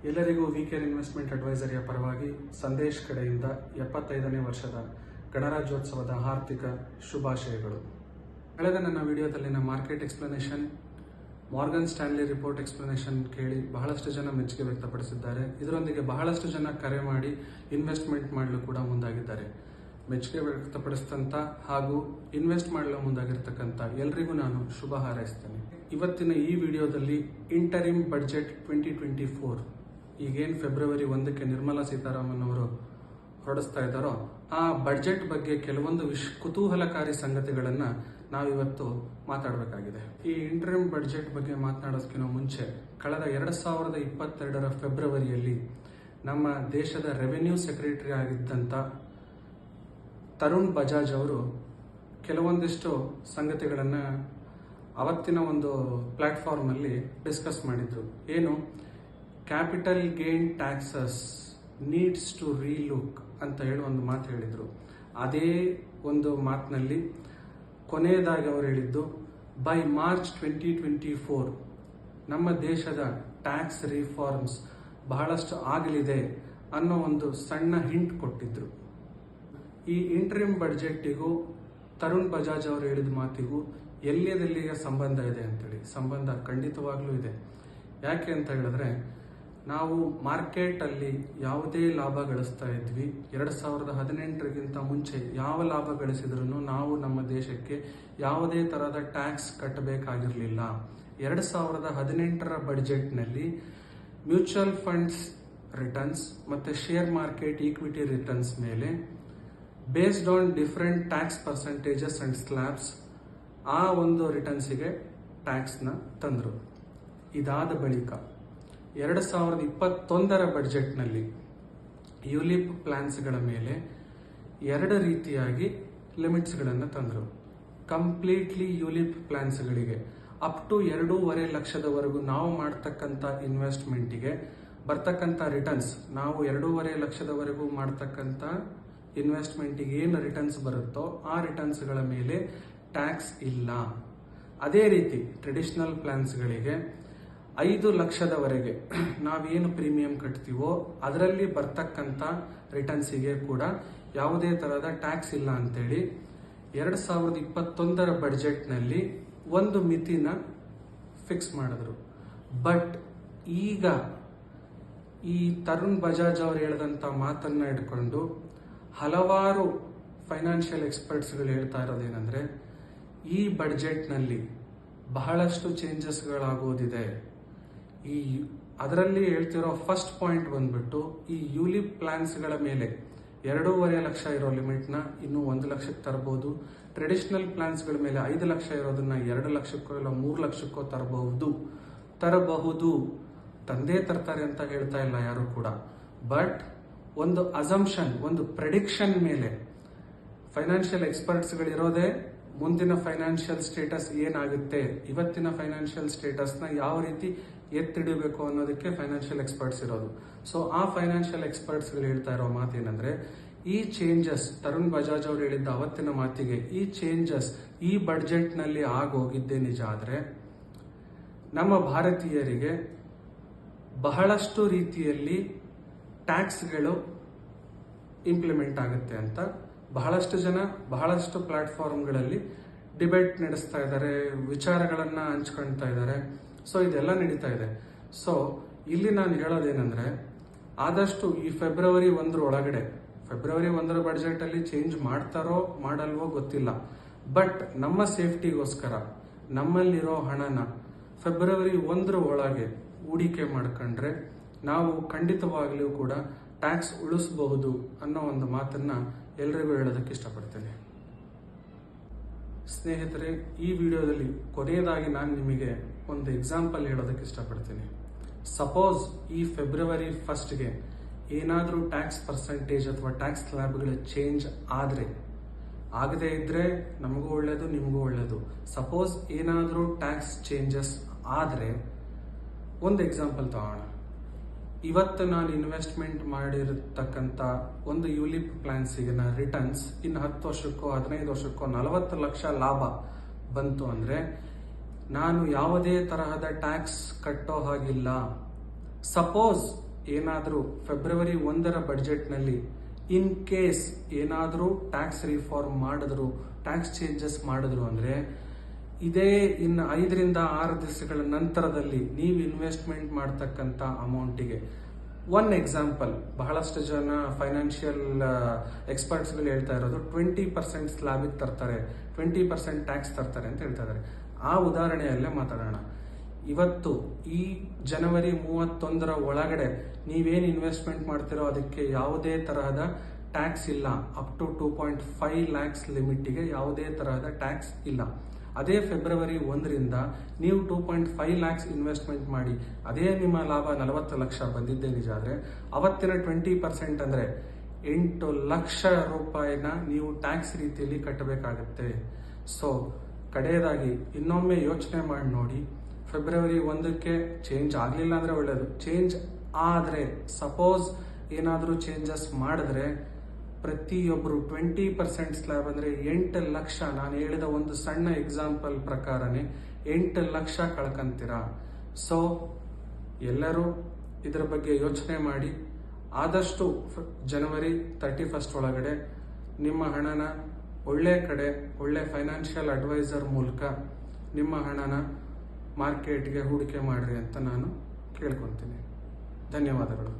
ಎಲ್ಲರಿಗೂ ವಿಕೆಆರ್ ಇನ್ವೆಸ್ಟ್ಮೆಂಟ್ ಅಡ್ವೈಸರಿಯ ಪರವಾಗಿ ಸಂದೇಶ್ ಕಡೆಯಿಂದ 75ನೇ ವರ್ಷದ ಗಣರಾಜ್ಯೋತ್ಸವದ ಹಾರ್ದಿಕ ಶುಭಾಶಯಗಳು. ಕಳೆದ ನನ್ನ ವಿಡಿಯೋದಲ್ಲಿನ market explanation, Morgan Stanley report explanation ಕೇಳಿ ಬಹಳಷ್ಟು ಜನ ಮೆಚ್ಚುಗೆ ವ್ಯಕ್ತಪಡಿಸಿದ್ದಾರೆ. ಇದರೊಂದಿಗೆ ಬಹಳಷ್ಟು ಜನ ಕರೆ ಮಾಡಿ ಇನ್ವೆಸ್ಟ್ಮೆಂಟ್ ಮಾಡಲು ಕೂಡ ಮುಂದಾಗಿದ್ದಾರೆ. ಮೆಚ್ಚುಗೆ ವ್ಯಕ್ತಪಡಿಸಿದಂಥ ಹಾಗೂ ಇನ್ವೆಸ್ಟ್ ಮಾಡಲು ಮುಂದಾಗಿರ್ತಕ್ಕಂಥ ಎಲ್ರಿಗೂ ನಾನು ಶುಭ ಹಾರೈಸ್ತೇನೆ. ಇವತ್ತಿನ ಈ ವಿಡಿಯೋದಲ್ಲಿ ಇಂಟರಿಮ್ ಬಡ್ಜೆಟ್ 2024 ಈಗೇನು ಫೆಬ್ರವರಿ 1ಕ್ಕೆ ನಿರ್ಮಲಾ ಸೀತಾರಾಮನ್ ಅವರು ಹೊರಡಿಸ್ತಾ ಇದ್ದಾರೋ ಆ ಬಡ್ಜೆಟ್ ಬಗ್ಗೆ ಕೆಲವೊಂದು ಕುತೂಹಲಕಾರಿ ಸಂಗತಿಗಳನ್ನು ನಾವಿವತ್ತು ಮಾತಾಡಬೇಕಾಗಿದೆ. ಈ ಇಂಟರಿಮ್ ಬಡ್ಜೆಟ್ ಬಗ್ಗೆ ಮಾತನಾಡೋದಕ್ಕಿಂತ ಮುಂಚೆ ಕಳೆದ 2022ರ ಫೆಬ್ರವರಿಯಲ್ಲಿ ನಮ್ಮ ದೇಶದ ರೆವೆನ್ಯೂ ಸೆಕ್ರೆಟರಿ ಆಗಿದ್ದಂಥ ತರುಣ್ ಬಜಾಜ್ ಅವರು ಕೆಲವೊಂದಿಷ್ಟು ಸಂಗತಿಗಳನ್ನು ಅವತ್ತಿನ ಒಂದು ಪ್ಲಾಟ್ಫಾರ್ಮಲ್ಲಿ ಡಿಸ್ಕಸ್ ಮಾಡಿದ್ರು. ಏನು, capital gain taxes needs to relook ಅಂತ ಹೇಳಿ ಒಂದು ಮಾತು ಹೇಳಿದರು. ಅದೇ ಒಂದು ಮಾತಿನಲ್ಲಿ ಕೊನೆಯದಾಗಿ ಅವರು ಹೇಳಿದ್ದು, ಬೈ ಮಾರ್ಚ್ 2024 ನಮ್ಮ ದೇಶದ ಟ್ಯಾಕ್ಸ್ ರಿಫಾರ್ಮ್ಸ್ ಬಹಳಷ್ಟು ಆಗಲಿದೆ ಅನ್ನೋ ಒಂದು ಸಣ್ಣ ಹಿಂಟ್ ಕೊಟ್ಟಿದ್ರು. ಈ ಇಂಟರಿಮ್ ಬಡ್ಜೆಟ್ಟಿಗೂ ತರುಣ್ ಬಜಾಜ್ ಅವರು ಹೇಳಿದ ಮಾತಿಗೂ ಎಲ್ಲಿಗೆ ಸಂಬಂಧ ಇದೆ ಅಂತೇಳಿ, ಸಂಬಂಧ ಖಂಡಿತವಾಗ್ಲೂ ಇದೆ. ಯಾಕೆ ಅಂತ ಹೇಳಿದ್ರೆ, ನಾವು ಮಾರ್ಕೆಟಲ್ಲಿ ಯಾವುದೇ ಲಾಭ ಗಳಿಸ್ತಾ ಇದ್ವಿ. 2018ರಿಗಿಂತ ಮುಂಚೆ ಯಾವ ಲಾಭ ಗಳಿಸಿದ್ರು ನಾವು ನಮ್ಮ ದೇಶಕ್ಕೆ ಯಾವುದೇ ತರಹದ ಟ್ಯಾಕ್ಸ್ ಕಟ್ಟಬೇಕಾಗಿರಲಿಲ್ಲ. 2018ರ ಬಡ್ಜೆಟ್ನಲ್ಲಿ ಮ್ಯೂಚುವಲ್ ಫಂಡ್ಸ್ ರಿಟರ್ನ್ಸ್ ಮತ್ತು ಶೇರ್ ಮಾರ್ಕೆಟ್ ಈಕ್ವಿಟಿ ರಿಟರ್ನ್ಸ್ ಮೇಲೆ based on different tax percentages and slabs ಆ ಒಂದು ರಿಟರ್ನ್ಸಿಗೆ ಟ್ಯಾಕ್ಸ್ನ ತಂದರು. ಇದಾದ ಬಳಿಕ 2021ರ ಬಡ್ಜೆಟ್ನಲ್ಲಿ ಯುಲಿಪ್ ಪ್ಲಾನ್ಸ್ಗಳ ಮೇಲೆ 2 ರೀತಿಯಾಗಿ ಲಿಮಿಟ್ಸ್ಗಳನ್ನು ತಂದರು. ಕಂಪ್ಲೀಟ್ಲಿ ಯುಲಿಪ್ ಪ್ಲಾನ್ಸ್ಗಳಿಗೆ ಅಪ್ ಟು 2.5 ಲಕ್ಷದವರೆಗೂ ನಾವು ಮಾಡ್ತಕ್ಕಂಥ ಇನ್ವೆಸ್ಟ್ಮೆಂಟಿಗೆ ಬರ್ತಕ್ಕಂಥ ರಿಟರ್ನ್ಸ್, ನಾವು 2.5 ಲಕ್ಷದವರೆಗೂ ಮಾಡ್ತಕ್ಕಂಥ ಇನ್ವೆಸ್ಟ್ಮೆಂಟಿಗೆ ಏನು ರಿಟರ್ನ್ಸ್ ಬರುತ್ತೋ ಆ ರಿಟರ್ನ್ಸ್ಗಳ ಮೇಲೆ ಟ್ಯಾಕ್ಸ್ ಇಲ್ಲ. ಅದೇ ರೀತಿ ಟ್ರೆಡಿಷನಲ್ ಪ್ಲಾನ್ಸ್ಗಳಿಗೆ 5 ಲಕ್ಷದವರೆಗೆ ನಾವೇನು ಪ್ರೀಮಿಯಂ ಕಟ್ತೀವೋ ಅದರಲ್ಲಿ ಬರ್ತಕ್ಕಂಥ ರಿಟರ್ನ್ಸಿಗೆ ಕೂಡ ಯಾವುದೇ ತರಹದ ಟ್ಯಾಕ್ಸ್ ಇಲ್ಲ ಅಂತೇಳಿ 2021ರ ಬಡ್ಜೆಟ್ನಲ್ಲಿ ಒಂದು ಮಿತಿನ ಫಿಕ್ಸ್ ಮಾಡಿದ್ರು. ಬಟ್ ಈಗ ಈ ತರುಣ್ ಬಜಾಜ್ ಅವರು ಹೇಳಿದಂಥ ಮಾತನ್ನ ಇಟ್ಕೊಂಡು ಹಲವಾರು ಫೈನಾನ್ಷಿಯಲ್ ಎಕ್ಸ್ಪರ್ಟ್ಸ್ಗಳು ಹೇಳ್ತಾ ಇರೋದೇನೆಂದ್ರೆ, ಈ ಬಡ್ಜೆಟ್ನಲ್ಲಿ ಬಹಳಷ್ಟು ಚೇಂಜಸ್ಗಳಾಗೋದಿದೆ. ಅದರಲ್ಲಿ ಹೇಳ್ತಿರೋ ಫಸ್ಟ್ ಪಾಯಿಂಟ್ ಬಂದ್ಬಿಟ್ಟು, ಈ ಯುಲಿಪ್ ಪ್ಲಾನ್ಸ್ಗಳ ಮೇಲೆ 2.5 ಲಕ್ಷ ಇರೋ ಲಿಮಿಟ್ನ ಇನ್ನೂ 1 ಲಕ್ಷಕ್ಕೆ ತರಬಹುದು. ಟ್ರೆಡಿಷನಲ್ ಪ್ಲಾನ್ಸ್ಗಳ ಮೇಲೆ 5 ಲಕ್ಷ ಇರೋದನ್ನ 2 ಲಕ್ಷಕ್ಕೋ ಇಲ್ಲ 3 ಲಕ್ಷಕ್ಕೋ ತರಬಹುದು. ತಂದೇ ತರ್ತಾರೆ ಅಂತ ಹೇಳ್ತಾ ಇಲ್ಲ ಯಾರು ಕೂಡ. ಬಟ್ ಒಂದು ಅಸಂಪ್ಷನ್, ಒಂದು ಪ್ರೆಡಿಕ್ಷನ್ ಮೇಲೆ ಫೈನಾನ್ಷಿಯಲ್ ಎಕ್ಸ್ಪರ್ಟ್ಸ್ಗಳಿರೋದೇ ಮುಂದಿನ ಫೈನಾನ್ಷಿಯಲ್ ಸ್ಟೇಟಸ್ ಏನಾಗುತ್ತೆ, ಇವತ್ತಿನ ಫೈನಾನ್ಷಿಯಲ್ ಸ್ಟೇಟಸ್ನ ಯಾವ ರೀತಿ ಎತ್ತಿಡಬೇಕು ಅನ್ನೋದಕ್ಕೆ ಫೈನಾನ್ಷಿಯಲ್ ಎಕ್ಸ್ಪರ್ಟ್ಸ್ ಇರೋದು. ಸೊ ಆ ಫೈನಾನ್ಷಿಯಲ್ ಎಕ್ಸ್ಪರ್ಟ್ಸ್ಗಳು ಹೇಳ್ತಾ ಇರೋ ಮಾತೇನೆಂದ್ರೆ, ಈ ಚೇಂಜಸ್ ತರುಣ್ ಬಜಾಜ್ ಅವರು ಹೇಳಿದ್ದ ಅವತ್ತಿನ ಮಾತಿಗೆ ಈ ಚೇಂಜಸ್ ಈ ಬಡ್ಜೆಟ್ನಲ್ಲಿ ಆಗೋಗಿದ್ದೇ ನಿಜ ಆದರೆ ನಮ್ಮ ಭಾರತೀಯರಿಗೆ ಬಹಳಷ್ಟು ರೀತಿಯಲ್ಲಿ ಟ್ಯಾಕ್ಸ್ಗಳು ಇಂಪ್ಲಿಮೆಂಟ್ ಆಗುತ್ತೆ ಅಂತ ಬಹಳಷ್ಟು ಜನ ಬಹಳಷ್ಟು ಪ್ಲಾಟ್ಫಾರ್ಮ್ಗಳಲ್ಲಿ ಡಿಬೇಟ್ ನಡೆಸ್ತಾ ಇದ್ದಾರೆ, ವಿಚಾರಗಳನ್ನು ಹಂಚ್ಕೊಳ್ತಾ ಇದ್ದಾರೆ. ಸೊ ಇದೆಲ್ಲ ನಡೀತಾ ಇದೆ. ಸೊ ಇಲ್ಲಿ ನಾನು ಹೇಳೋದೇನೆಂದ್ರೆ, ಆದಷ್ಟು ಈ ಫೆಬ್ರವರಿ 1ರ ಒಳಗಡೆ, ಫೆಬ್ರವರಿ 1ರ ಬಡ್ಜೆಟಲ್ಲಿ ಚೇಂಜ್ ಮಾಡ್ತಾರೋ ಮಾಡಲ್ವೋ ಗೊತ್ತಿಲ್ಲ, ಬಟ್ ನಮ್ಮ ಸೇಫ್ಟಿಗೋಸ್ಕರ ನಮ್ಮಲ್ಲಿರೋ ಹಣನ ಫೆಬ್ರವರಿ 1ರ ಒಳಗೆ ಹೂಡಿಕೆ ಮಾಡ್ಕೊಂಡ್ರೆ ನಾವು ಖಂಡಿತವಾಗ್ಲೂ ಕೂಡ ಟ್ಯಾಕ್ಸ್ ಉಳಿಸಬಹುದು ಅನ್ನೋ ಒಂದು ಮಾತನ್ನ ಎಲ್ರಿಗೂ ಹೇಳೋದಕ್ಕೆ ಇಷ್ಟಪಡ್ತೇನೆ. ಸ್ನೇಹಿತರೆ, ಈ ವಿಡಿಯೋದಲ್ಲಿ ಕೊನೆಯದಾಗಿ ನಾನು ನಿಮಗೆ ಒಂದು ಎಕ್ಸಾಂಪಲ್ ಹೇಳೋದಕ್ಕೆ ಇಷ್ಟಪಡ್ತೀನಿ. ಸಪೋಸ್ ಈ ಫೆಬ್ರವರಿ 1ಗೆ ಏನಾದರೂ ಟ್ಯಾಕ್ಸ್ ಪರ್ಸೆಂಟೇಜ್ ಅಥವಾ ಟ್ಯಾಕ್ಸ್ ಸ್ಲ್ಯಾಬ್ಗಳ ಚೇಂಜ್ ಆಗದೇ ಇದ್ರೆ ನಮಗೂ ಒಳ್ಳೇದು, ನಿಮಗೂ ಒಳ್ಳೇದು. ಸಪೋಸ್ ಏನಾದರೂ ಟ್ಯಾಕ್ಸ್ ಚೇಂಜಸ್ ಆದರೆ, ಒಂದು ಎಕ್ಸಾಂಪಲ್ ತಗೋಣ. ಇವತ್ತು ನಾನು ಇನ್ವೆಸ್ಟ್ಮೆಂಟ್ ಮಾಡಿರತಕ್ಕಂಥ ಒಂದು ಯುಲಿಪ್ ಪ್ಲಾನ್ಸಿಗೆ ರಿಟರ್ನ್ಸ್ ಇನ್ನು 10 ವರ್ಷಕ್ಕೋ 15 ವರ್ಷಕ್ಕೋ 40 ಲಕ್ಷ ಲಾಭ ಬಂತು ಅಂದರೆ ನಾನು ಯಾವುದೇ ತರಹದ ಟ್ಯಾಕ್ಸ್ ಕಟ್ಟೋ ಹಾಗಿಲ್ಲ. ಸಪೋಸ್ ಏನಾದರೂ ಫೆಬ್ರವರಿ 1ರ ಬಡ್ಜೆಟ್ನಲ್ಲಿ ಇನ್ ಕೇಸ್ ಏನಾದರೂ ಟ್ಯಾಕ್ಸ್ ರಿಫಾರ್ಮ್ ಮಾಡಿದ್ರು, ಟ್ಯಾಕ್ಸ್ ಚೇಂಜಸ್ ಮಾಡಿದ್ರು ಅಂದರೆ ಇದೇ ಇನ್ನು 5ರಿಂದ 6 ದಿವಸಗಳ ನಂತರದಲ್ಲಿ ನೀವು ಇನ್ವೆಸ್ಟ್ಮೆಂಟ್ ಮಾಡ್ತಕ್ಕಂಥ ಅಮೌಂಟಿಗೆ ಒನ್ ಎಕ್ಸಾಂಪಲ್, ಬಹಳಷ್ಟು ಜನ ಫೈನಾನ್ಷಿಯಲ್ ಎಕ್ಸ್ಪರ್ಟ್ಸ್ಗಳು ಹೇಳ್ತಾ ಇರೋದು 20% ಸ್ಲ್ಯಾಬಿಗೆ ತರ್ತಾರೆ, 20% ಟ್ಯಾಕ್ಸ್ ತರ್ತಾರೆ ಅಂತ ಹೇಳ್ತಾ ಇದ್ದಾರೆ. ಆ ಉದಾಹರಣೆಯಲ್ಲೇ ಮಾತಾಡೋಣ. ಇವತ್ತು ಈ ಜನವರಿ 31ರ ಒಳಗಡೆ ನೀವೇನು ಇನ್ವೆಸ್ಟ್ಮೆಂಟ್ ಮಾಡ್ತಿರೋ ಅದಕ್ಕೆ ಯಾವುದೇ ತರಹದ ಟ್ಯಾಕ್ಸ್ ಇಲ್ಲ. ಅಪ್ ಟು 2.5 lakhs ಲಿಮಿಟ್ಗೆ ಯಾವುದೇ ತರಹದ ಟ್ಯಾಕ್ಸ್ ಇಲ್ಲ. ಅದೇ ಫೆಬ್ರವರಿ 1ರಿಂದ ನೀವು 2.5 lakhs ಇನ್ವೆಸ್ಟ್ಮೆಂಟ್ ಮಾಡಿ ಅದೇ ನಿಮ್ಮ ಲಾಭ 40 ಲಕ್ಷ ಬಂದಿದ್ದೇ ನಿಜ ಆದರೆ ಅವತ್ತಿನ 20% ಅಂದರೆ 8 ಲಕ್ಷ ರೂಪಾಯಿನ ನೀವು ಟ್ಯಾಕ್ಸ್ ರೀತಿಯಲ್ಲಿ ಕಟ್ಟಬೇಕಾಗತ್ತೆ. ಸೊ ಕಡೆಯದಾಗಿ ಇನ್ನೊಮ್ಮೆ ಯೋಚನೆ ಮಾಡಿ ನೋಡಿ. ಫೆಬ್ರವರಿ 1ಕ್ಕೆ ಚೇಂಜ್ ಆಗಲಿಲ್ಲ ಅಂದರೆ ಒಳ್ಳೆಯದು. ಚೇಂಜ್ ಆದರೆ ಸಪೋಸ್ ಏನಾದರೂ ಚೇಂಜಸ್ ಮಾಡಿದ್ರೆ ಪ್ರತಿಯೊಬ್ಬರು 20% ಸ್ಲ್ಯಾಬ್ ಅಂದರೆ 8 ಲಕ್ಷ, ನಾನು ಹೇಳಿದ ಒಂದು ಸಣ್ಣ ಎಕ್ಸಾಂಪಲ್ ಪ್ರಕಾರನೇ 8 ಲಕ್ಷ ಕಳ್ಕೊಂತೀರಾ. ಸೊ ಎಲ್ಲರೂ ಇದರ ಬಗ್ಗೆ ಯೋಚನೆ ಮಾಡಿ ಆದಷ್ಟು ಜನವರಿ 31st ಒಳಗಡೆ ನಿಮ್ಮ ಹಣನ ಒಳ್ಳೆ ಕಡೆ, ಒಳ್ಳೆ ಫೈನಾನ್ಷಿಯಲ್ ಅಡ್ವೈಸರ್ ಮೂಲಕ ನಿಮ್ಮ ಹಣನ ಮಾರ್ಕೆಟ್ಗೆ ಹೂಡಿಕೆ ಮಾಡ್ರಿ ಅಂತ ನಾನು ಕೇಳ್ಕೊತೀನಿ. ಧನ್ಯವಾದಗಳು.